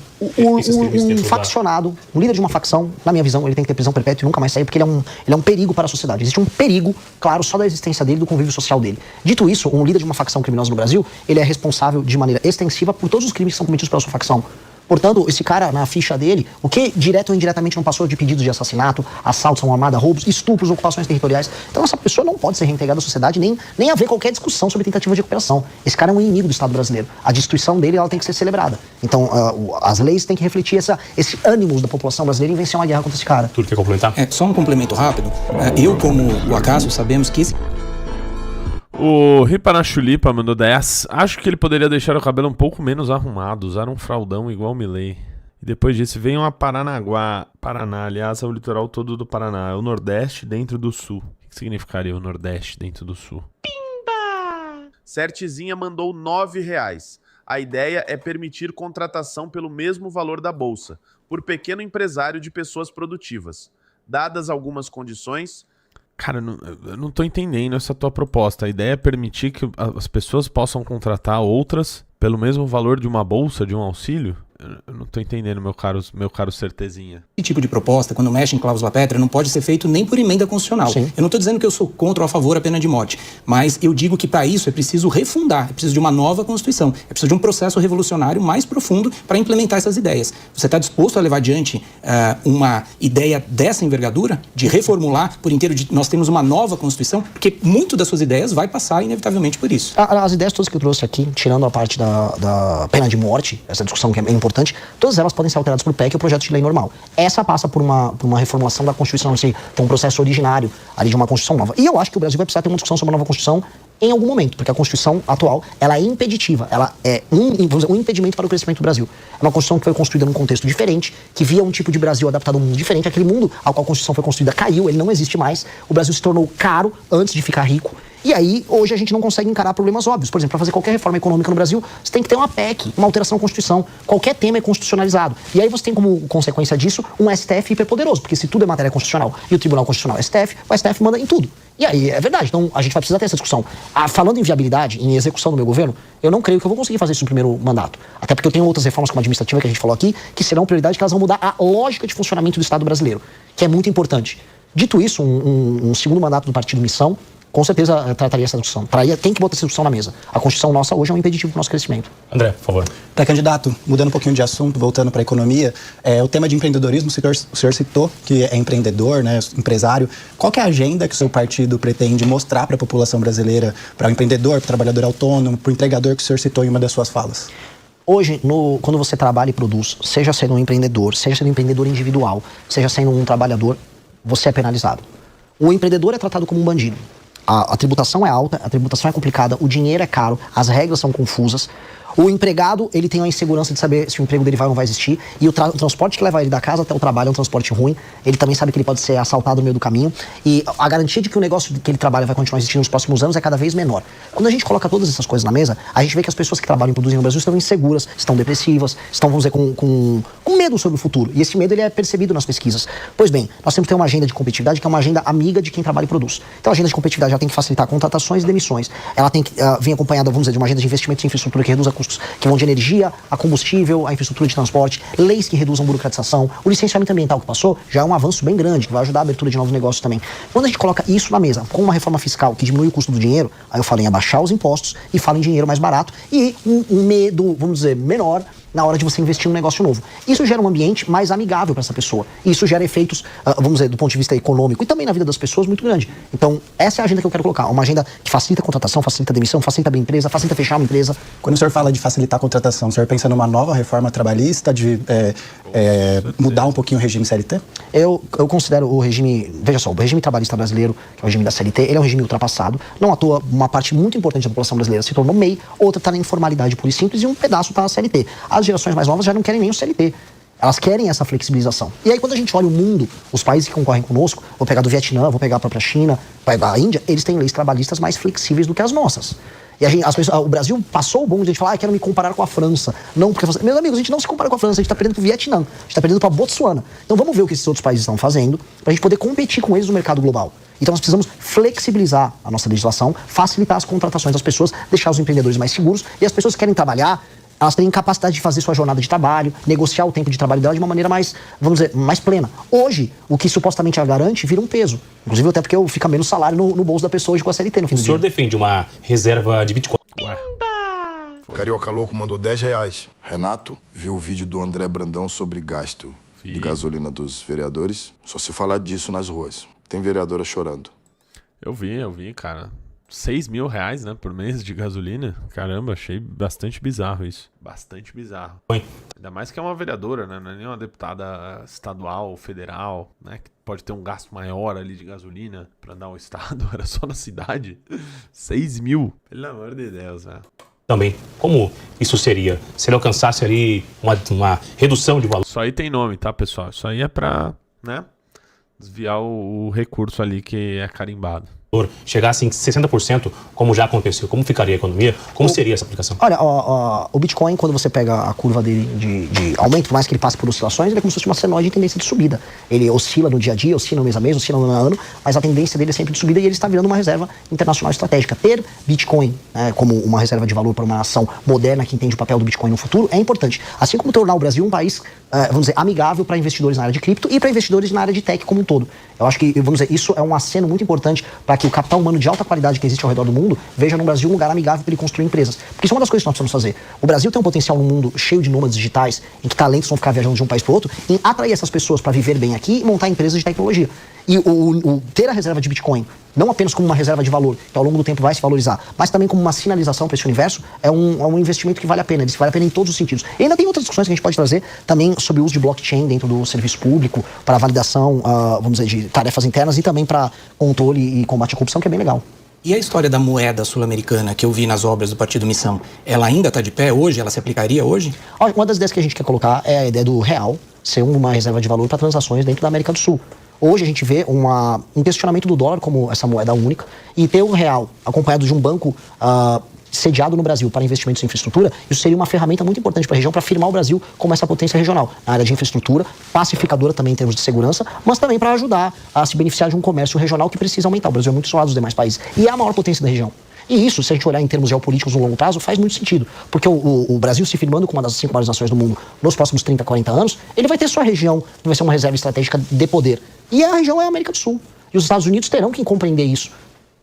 esses crimes? Um faccionado, um líder de uma facção, na minha visão, ele tem que ter prisão perpétua e nunca mais sair, porque ele é um perigo para a sociedade. Existe um perigo, claro, só da existência dele, do convívio social dele. Dito isso, um líder de uma facção criminosa no Brasil, ele é responsável de maneira extensiva por todos os crimes que são cometidos pela sua facção. Portanto, esse cara, na ficha dele, o que direto ou indiretamente não passou de pedidos de assassinato, assaltos a uma armada, roubos, estupros, ocupações territoriais. Então essa pessoa não pode ser reintegrada à sociedade, nem haver qualquer discussão sobre tentativa de recuperação. Esse cara é um inimigo do Estado brasileiro. A destruição dele, ela tem que ser celebrada. Então, as leis têm que refletir esse ânimo da população brasileira em vencer uma guerra contra esse cara. Tudo quer complementar? Só um complemento rápido. Eu, como o Acácio, sabemos que esse... O Ripa na Chulipa mandou 10. Acho que ele poderia deixar o cabelo um pouco menos arrumado, usar um fraldão igual o Milley. E depois disso, venham a Paranaguá. Paraná, aliás, é o litoral todo do Paraná. É o Nordeste dentro do Sul. O que significaria o Nordeste dentro do Sul? Pimba! Certizinha mandou R$9. A ideia é permitir contratação pelo mesmo valor da bolsa, por pequeno empresário de pessoas produtivas. Dadas algumas condições... Cara, eu não tô entendendo essa tua proposta. A ideia é permitir que as pessoas possam contratar outras pelo mesmo valor de uma bolsa, de um auxílio? Eu não tô entendendo, meu caro Certezinha. Esse tipo de proposta, quando mexe em cláusula pétrea, não pode ser feito nem por emenda constitucional. Sim. Eu não estou dizendo que eu sou contra ou a favor da pena de morte, mas eu digo que para isso é preciso refundar, é preciso de uma nova Constituição, é preciso de um processo revolucionário mais profundo para implementar essas ideias. Você está disposto a levar adiante uma ideia dessa envergadura, de reformular por inteiro, de nós temos uma nova Constituição? Porque muito das suas ideias vai passar inevitavelmente por isso. As ideias todas que eu trouxe aqui, tirando a parte da pena de morte, essa discussão que é importante, todas elas podem ser alteradas por PEC ou projeto de lei normal. Essa passa por uma reformulação da Constituição, tem um processo originário ali de uma Constituição nova. E eu acho que o Brasil vai precisar ter uma discussão sobre a nova Constituição em algum momento, porque a Constituição atual, ela é impeditiva, ela é um impedimento para o crescimento do Brasil. É uma Constituição que foi construída num contexto diferente, que via um tipo de Brasil adaptado a um mundo diferente. Aquele mundo ao qual a Constituição foi construída caiu, ele não existe mais. O Brasil se tornou caro antes de ficar rico. E aí, hoje a gente não consegue encarar problemas óbvios. Por exemplo, para fazer qualquer reforma econômica no Brasil, você tem que ter uma PEC, uma alteração à Constituição. Qualquer tema é constitucionalizado. E aí você tem como consequência disso um STF hiperpoderoso, porque se tudo é matéria constitucional e o Tribunal Constitucional é STF, o STF manda em tudo. E aí, é verdade. Então, a gente vai precisar ter essa discussão. Falando em viabilidade, em execução do meu governo, eu não creio que eu vou conseguir fazer isso no primeiro mandato. Até porque eu tenho outras reformas como a administrativa que a gente falou aqui, que serão prioridade, que elas vão mudar a lógica de funcionamento do Estado brasileiro, que é muito importante. Dito isso, um segundo mandato do Partido Missão, com certeza trataria essa discussão. Tem que botar essa discussão na mesa. A Constituição nossa hoje é um impeditivo para o nosso crescimento. André, por favor. Pré-candidato, mudando um pouquinho de assunto, voltando para a economia, o tema de empreendedorismo, o senhor citou que é empreendedor, né, empresário. Qual que é a agenda que o seu partido pretende mostrar para a população brasileira, para o empreendedor, para o trabalhador autônomo, para o empregador que o senhor citou em uma das suas falas? Hoje, quando você trabalha e produz, seja sendo um empreendedor, seja sendo um empreendedor individual, seja sendo um trabalhador, você é penalizado. O empreendedor é tratado como um bandido. A tributação é alta, a tributação é complicada, o dinheiro é caro, as regras são confusas. O empregado, ele tem a insegurança de saber se o emprego dele vai ou não vai existir. E o transporte que leva ele da casa até o trabalho é um transporte ruim. Ele também sabe que ele pode ser assaltado no meio do caminho. E a garantia de que o negócio que ele trabalha vai continuar existindo nos próximos anos é cada vez menor. Quando a gente coloca todas essas coisas na mesa, a gente vê que as pessoas que trabalham e produzem no Brasil estão inseguras, estão depressivas, estão, vamos dizer, com medo sobre o futuro. E esse medo, ele é percebido nas pesquisas. Pois bem, nós temos que ter uma agenda de competitividade que é uma agenda amiga de quem trabalha e produz. Então a agenda de competitividade já tem que facilitar contratações e demissões. Ela tem que vir acompanhada, vamos dizer, de uma agenda de investimentos em infraestrutura que reduza custos, que vão de energia a combustível, a infraestrutura de transporte, leis que reduzam burocratização. O licenciamento ambiental que passou já é um avanço bem grande, que vai ajudar a abertura de novos negócios também. Quando a gente coloca isso na mesa, com uma reforma fiscal que diminui o custo do dinheiro, aí eu falo em abaixar os impostos e falo em dinheiro mais barato e um medo, vamos dizer, menor na hora de você investir em um negócio novo. Isso gera um ambiente mais amigável para essa pessoa. Isso gera efeitos, vamos dizer, do ponto de vista econômico e também na vida das pessoas muito grande. Então, essa é a agenda que eu quero colocar. Uma agenda que facilita a contratação, facilita a demissão, facilita a empresa, facilita fechar uma empresa. Quando o senhor fala de facilitar a contratação, o senhor pensa numa nova reforma trabalhista, de mudar um pouquinho o regime CLT? Eu considero o regime, veja só, o regime trabalhista brasileiro, que é o regime da CLT, ele é um regime ultrapassado. Não à toa, uma parte muito importante da população brasileira se tornou MEI, outra está na informalidade pura e simples e um pedaço está na CLT. As gerações mais novas já não querem nem o CLT. Elas querem essa flexibilização. E aí, quando a gente olha o mundo, os países que concorrem conosco, vou pegar do Vietnã, vou pegar a própria China, vou pegar a Índia, eles têm leis trabalhistas mais flexíveis do que as nossas. E o Brasil passou o bonde de a gente falar, quero me comparar com a França. Não, porque meus amigos, a gente não se compara com a França, a gente está perdendo para o Vietnã, a gente está perdendo para Botsuana. Então vamos ver o que esses outros países estão fazendo para a gente poder competir com eles no mercado global. Então nós precisamos flexibilizar a nossa legislação, facilitar as contratações das pessoas, deixar os empreendedores mais seguros e as pessoas que querem trabalhar, elas têm capacidade de fazer sua jornada de trabalho, negociar o tempo de trabalho dela de uma maneira mais, vamos dizer, mais plena. Hoje, o que supostamente a garante vira um peso. Inclusive até porque fica menos salário no bolso da pessoa hoje com a CLT no fim do dia. O senhor defende uma reserva de Bitcoin? Carioca Louco mandou R$10. Renato, viu o vídeo do André Brandão sobre gasto de gasolina dos vereadores? Só se falar disso nas ruas. Tem vereadora chorando. Eu vi, cara. R$6.000, né, por mês de gasolina. Caramba, achei bastante bizarro isso. Bastante bizarro. Ainda mais que é uma vereadora, né? Não é nem uma deputada estadual, federal, né? Que pode ter um gasto maior ali de gasolina pra andar ao estado. Era só na cidade. 6 mil. Pelo amor de Deus, velho. Também, como isso seria? Se ele alcançasse ali uma redução de valor? Isso aí tem nome, tá, pessoal? Isso aí é pra, né, desviar o recurso ali que é carimbado. Chegasse em 60%, como já aconteceu, como ficaria a economia? Como seria essa aplicação? Olha, o Bitcoin, quando você pega a curva dele de aumento, por mais que ele passe por oscilações, ele é como se fosse uma senoide em tendência de subida. Ele oscila no dia a dia, oscila no mês a mês, oscila no ano a ano, mas a tendência dele é sempre de subida e ele está virando uma reserva internacional estratégica. Ter Bitcoin como uma reserva de valor para uma nação moderna que entende o papel do Bitcoin no futuro é importante. Assim como tornar o Brasil um país, vamos dizer, amigável para investidores na área de cripto e para investidores na área de tech como um todo. Eu acho que, vamos dizer, isso é um aceno muito importante para que o capital humano de alta qualidade que existe ao redor do mundo veja no Brasil um lugar amigável para ele construir empresas. Porque isso é uma das coisas que nós precisamos fazer. O Brasil tem um potencial num mundo cheio de nômades digitais, em que talentos vão ficar viajando de um país para o outro, em atrair essas pessoas para viver bem aqui e montar empresas de tecnologia. E ter a reserva de Bitcoin, não apenas como uma reserva de valor, que ao longo do tempo vai se valorizar, mas também como uma sinalização para esse universo, é um investimento que vale a pena. Ele vale a pena em todos os sentidos. E ainda tem outras discussões que a gente pode trazer também sobre o uso de blockchain dentro do serviço público, para validação, vamos dizer, de tarefas internas e também para controle e combate à corrupção, que é bem legal. E a história da moeda sul-americana que eu vi nas obras do Partido Missão, ela ainda está de pé hoje? Ela se aplicaria hoje? Uma das ideias que a gente quer colocar é a ideia do real ser uma reserva de valor para transações dentro da América do Sul. Hoje a gente vê um questionamento do dólar como essa moeda única e ter o real acompanhado de um banco sediado no Brasil para investimentos em infraestrutura, isso seria uma ferramenta muito importante para a região para afirmar o Brasil como essa potência regional, na área de infraestrutura, pacificadora também em termos de segurança, mas também para ajudar a se beneficiar de um comércio regional que precisa aumentar. O Brasil é muito isolado dos demais países e é a maior potência da região. E isso, se a gente olhar em termos geopolíticos no longo prazo, faz muito sentido. Porque o Brasil se firmando como uma das 5 maiores nações do mundo nos próximos 30, 40 anos, ele vai ter sua região, que vai ser uma reserva estratégica de poder. E a região é a América do Sul. E os Estados Unidos terão que compreender isso.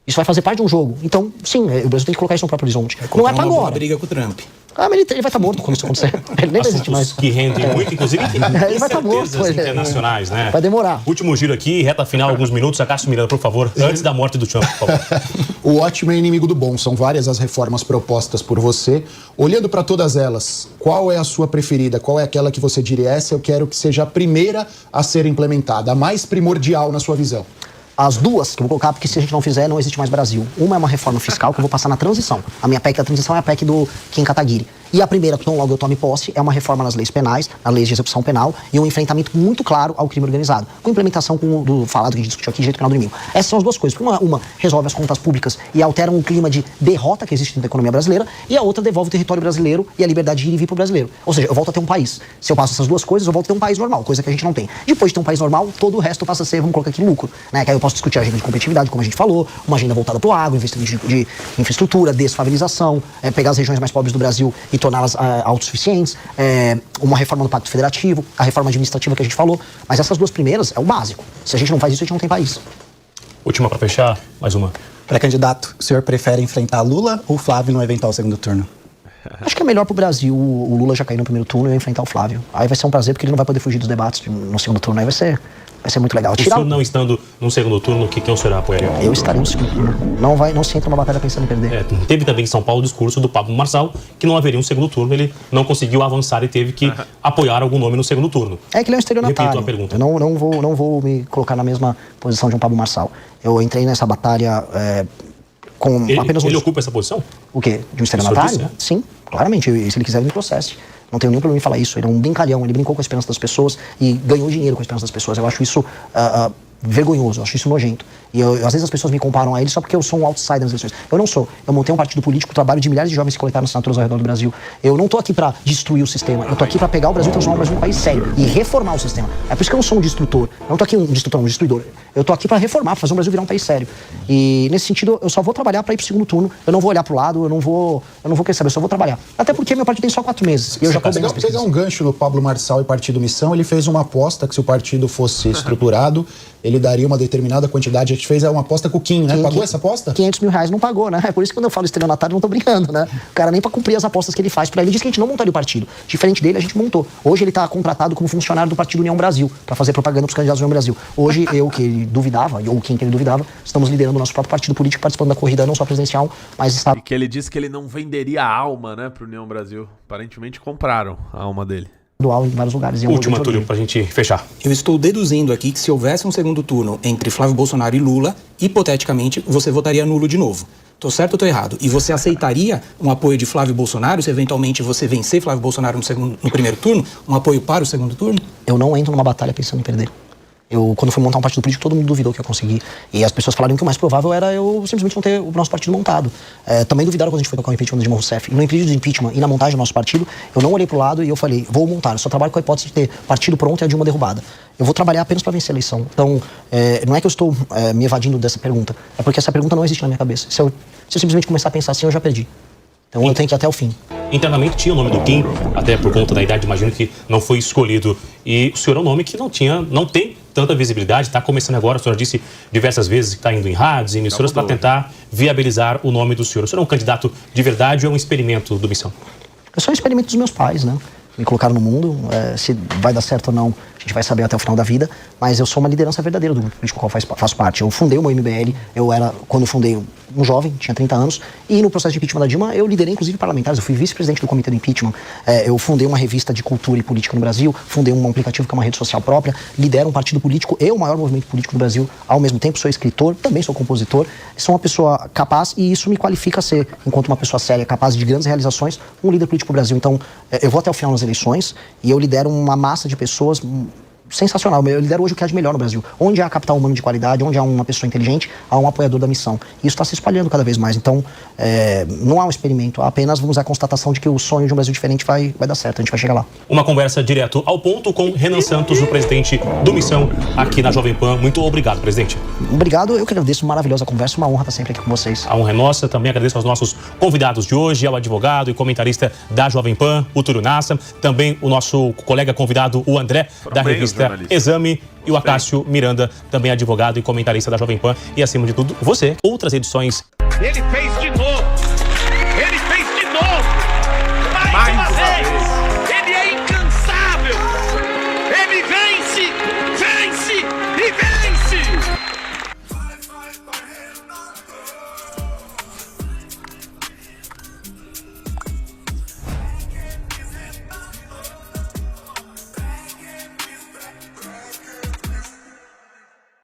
Isso vai fazer parte de um jogo. Então, sim, o Brasil tem que colocar isso no próprio horizonte. Não é para agora. Uma briga com o Trump. Mas ele vai estar morto quando isso acontecer. Ele nem vai existir mais. Que rendem muito, inclusive, ele vai estar morto. Internacionais, né? Vai demorar. Último giro aqui, reta final, alguns minutos. Acácio Miranda, por favor, antes da morte do Trump, por favor. O ótimo é inimigo do bom. São várias as reformas propostas por você. Olhando para todas elas, qual é a sua preferida? Qual é aquela que você diria, essa eu quero que seja a primeira a ser implementada, a mais primordial na sua visão? As duas que eu vou colocar, porque se a gente não fizer, não existe mais Brasil. Uma é uma reforma fiscal que eu vou passar na transição. A minha PEC da transição é a PEC do Kim Kataguiri. E a primeira, tão logo eu tome posse, é uma reforma nas leis penais, nas leis de execução penal e um enfrentamento muito claro ao crime organizado. Com implementação do falado que a gente discutiu aqui, jeito penal do inimigo. Essas são as duas coisas. Uma resolve as contas públicas e altera um clima de derrota que existe dentro da economia brasileira, e a outra devolve o território brasileiro e a liberdade de ir e vir para o brasileiro. Ou seja, eu volto a ter um país. Se eu passo essas duas coisas, eu volto a ter um país normal, coisa que a gente não tem. Depois de ter um país normal, todo o resto passa a ser, vamos colocar aqui, lucro. Né? Que aí eu posso discutir a agenda de competitividade, como a gente falou, uma agenda voltada para o agro, investimento de infraestrutura, desfavelização, pegar as regiões mais pobres do Brasil e torná-las autossuficientes, uma reforma do Pacto Federativo, a reforma administrativa que a gente falou, mas essas duas primeiras é o básico. Se a gente não faz isso, a gente não tem país. Última para fechar, mais uma. Pré-candidato, o senhor prefere enfrentar Lula ou Flávio no eventual segundo turno? Acho que é melhor pro Brasil o Lula já cair no primeiro turno e eu enfrentar o Flávio. Aí vai ser um prazer, porque ele não vai poder fugir dos debates no segundo turno. Aí vai ser muito legal. O senhor não estando no segundo turno, que o senhor apoiaria? Eu estaria no segundo turno. Não se entra numa batalha pensando em perder. Teve também em São Paulo o discurso do Pablo Marçal, que não haveria um segundo turno. Ele não conseguiu avançar e teve que apoiar algum nome no segundo turno. É que ele é um estelionatário. Repito a pergunta. Eu não vou me colocar na mesma posição de um Pablo Marçal. Eu entrei nessa batalha com apenas um... Ele ocupa essa posição? O quê? De um estelionatário? Sim, claramente. E se ele quiser, ele me processe. Não tenho nenhum problema em falar isso. Ele é um brincalhão, ele brincou com a esperança das pessoas e ganhou dinheiro com a esperança das pessoas. Eu acho isso vergonhoso, eu acho isso nojento. E às vezes as pessoas me comparam a ele só porque eu sou um outsider nas eleições. Eu não sou. Eu montei um partido político, trabalho de milhares de jovens que coletaram assinaturas ao redor do Brasil. Eu não tô aqui pra destruir o sistema. Eu tô aqui pra pegar o Brasil e transformar o Brasil num país sério e reformar o sistema. É por isso que eu não sou um destrutor. Eu não tô aqui um destruidor. Eu tô aqui pra reformar, pra fazer o Brasil virar um país sério. E nesse sentido, eu só vou trabalhar pra ir pro segundo turno. Eu não vou olhar pro lado, eu não vou querer saber, eu só vou trabalhar. Até porque meu partido tem só 4 meses. E eu já tô bem nas pesquisas. Pegar um gancho no Pablo Marçal e Partido Missão, ele fez uma aposta que se o partido fosse estruturado, ele daria uma determinada quantidade. A gente fez uma aposta com o Kim, né? Pagou essa aposta? R$500 mil não pagou, né? É por isso que quando eu falo estelionatário, eu não tô brincando, né? O cara nem pra cumprir as apostas que ele faz. Ele disse que a gente não montaria o partido. Diferente dele, a gente montou. Hoje ele tá contratado como funcionário do Partido União Brasil, pra fazer propaganda pros candidatos do União Brasil. Hoje, eu que ele duvidava, ou quem que ele duvidava, estamos liderando o nosso próprio partido político, participando da corrida não só presidencial, mas está... E que ele disse que ele não venderia a alma, né, pro União Brasil. Aparentemente compraram a alma dele. Dual em vários lugares. Última, Túlio, pra gente fechar. Eu estou deduzindo aqui que se houvesse um segundo turno entre Flávio Bolsonaro e Lula, hipoteticamente, você votaria nulo de novo. Tô certo ou tô errado? E você aceitaria um apoio de Flávio Bolsonaro, se eventualmente você vencer Flávio Bolsonaro no primeiro turno? Um apoio para o segundo turno? Eu não entro numa batalha pensando em perder. Quando fui montar um partido político, todo mundo duvidou que eu consegui. E as pessoas falaram que o mais provável era eu simplesmente não ter o nosso partido montado. Também duvidaram quando a gente foi tocar o impeachment de Dilma Rousseff. E no impeachment do impeachment e na montagem do nosso partido, eu não olhei pro lado e eu falei, vou montar. Eu só trabalho com a hipótese de ter partido pronto e a Dilma derrubada. Eu vou trabalhar apenas para vencer a eleição. Então, não é que eu estou me evadindo dessa pergunta. É porque essa pergunta não existe na minha cabeça. Se eu simplesmente começar a pensar assim, eu já perdi. Então eu tenho que ir até o fim. Internamente tinha o nome do Kim, até por conta da idade, imagino que não foi escolhido. E o senhor é um nome que não tem tanta visibilidade, está começando agora, o senhor disse diversas vezes que está indo em rádios e emissoras para tentar viabilizar o nome do senhor. O senhor é um candidato de verdade ou é um experimento do Missão? Eu sou um experimento dos meus pais, né? Me colocaram no mundo, se vai dar certo ou não, a gente vai saber até o final da vida, mas eu sou uma liderança verdadeira do grupo político com o qual faço parte. Eu fundei o MBL, quando fundei, um jovem, tinha 30 anos, e no processo de impeachment da Dilma eu liderei inclusive parlamentares, eu fui vice-presidente do comitê do impeachment, eu fundei uma revista de cultura e política no Brasil, fundei um aplicativo que é uma rede social própria, lidero um partido político e o maior movimento político do Brasil ao mesmo tempo, sou escritor, também sou compositor, sou uma pessoa capaz e isso me qualifica a ser, enquanto uma pessoa séria, capaz de grandes realizações, um líder político do Brasil. Então, eu vou até o final nas eleições e eu lidero uma massa de pessoas sensacional. Eu lidero hoje o que há de melhor no Brasil. Onde há capital humano de qualidade, onde há uma pessoa inteligente, há um apoiador da missão. E isso está se espalhando cada vez mais. Então, não há um experimento, apenas vamos à constatação de que o sonho de um Brasil diferente vai dar certo, a gente vai chegar lá. Uma conversa direto ao ponto com Renan Santos, o presidente do Missão, aqui na Jovem Pan. Muito obrigado, presidente. Obrigado, eu que agradeço, maravilhosa conversa, uma honra estar sempre aqui com vocês. A honra é nossa, também agradeço aos nossos convidados de hoje, ao advogado e comentarista da Jovem Pan, o Túlio Nassam, também o nosso colega convidado, o André, da revista Exame, e o Acácio Miranda, também advogado e comentarista da Jovem Pan. E, acima de tudo, você. Outras edições. Ele fez de novo.